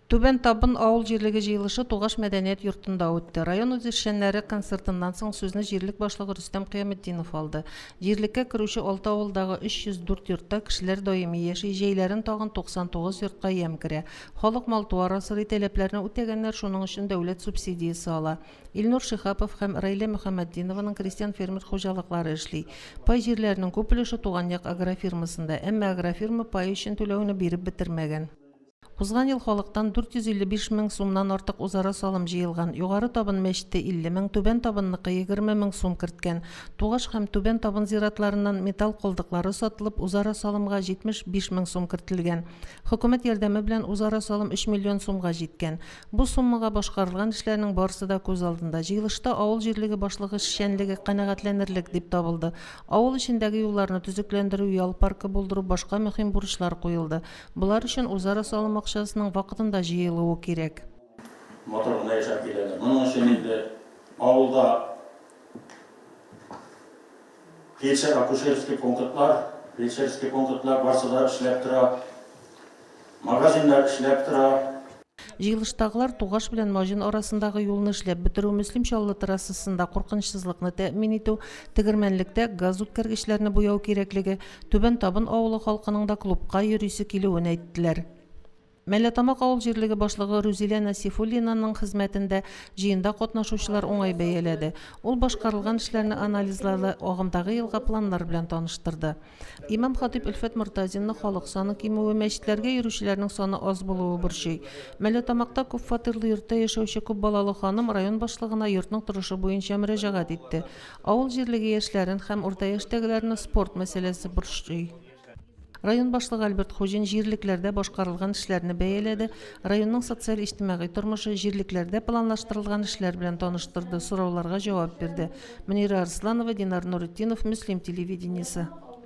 Түбән Табын авыл җирлеге җыелышы Тугаш мәдәният йортында үтте. Район үзешчәннәре концертыннан соң сүзне җирлек башлыгы Рөстәм Кыяметдинов алды. Җирлеккә керүче 6 авылдагы 304 йортта кешеләр даими яши, җәйләрен тагын 99 йортка ям керә. Халык мал-туар асрый, таләпләрне үтәгәннәр шуның өчен дәүләт субсидиясе ала. Илнур Шихапов һәм Раилә Мөхәммәтдинованың крестьян-фермер хуҗалыклары эшли. Пай җирләренең күп өлеше Туган як агрофирмасында, әмма агрофирма пай өчен түләүне биреп бетермәгән. Узган ел халыктан 455 мең сумнан артык узара салым җыелган. Югары Табын мәчете 50 мең, Түбән Табынныкы 20 мең сум керткән. Тугаш һәм Түбән Табын зиратларыннан металл кылдыклары сатылып, узара салымга 75 мең сум кертелгән. Хөкүмәт ярдәме белән узара салым 3 миллион сумга җиткән. Бу суммага башкарылган эшләрнең барысы да күз алдында. Җыелышта авыл җирлеге башлыгы эшчәнлеге канәгатьләнерлек дип табылды. Авыл эчендәге юлларны төзекләндерү, ял паркы булдыру, башка мөһим бурычлар куелды. Булар өчен узара салым акчасының вакытында җыелуы кирәк. Мотор гына яшәп киләләр. Моның өчен инде авылда фельдшер-акушерский пунктлар барысы да эшләп тора, магазиннар эшләп тора. Җыелыштагылар Тугаш белән Маҗын арасындагы юлны эшләп бетерү, Мөслим Чаллы трассасында куркынычсызлыкны тәэмин итү, тегермәнлектә газ үткәргечләрне буяу кирәклеге, Түбән Табын авылы халкының да клубка йөрисе килүен әйттеләр. Мәләтамак авыл җирлеге башлыгы Рузилә Насифуллинаның хезмәтендә җыенда катнашучылар уңай бәяләде. Ул башкарылган эшләрне анализлады, агымдагы елга планнар белән таныштырды. Имам-хатиб Өлфәт Мортазинны халык саны кимүе, мәчетләргә йөрүчеләрнең саны аз булуы борчый. Мәләтамакта күп фатирлы йортта яшәүче күп балалы ханым район башлыгына йортның торышы буенча мөрәҗәгать итте. Авыл җирлеге яшьләрен һәм урта яшьтәгеләрне спорт мәсьәләсе борчый. Район башлыгы Альберт Хуҗин җирлекләрдә башкарылган эшләрне бәяләде, районның социаль-иҗтимагый тормышы, җирлекләрдә планлаштырылган эшләр белән таныштырды, сорауларга җавап бирде. Мөнира Арсланова, Динар Нуретдинов, Мөслим телевидениесе.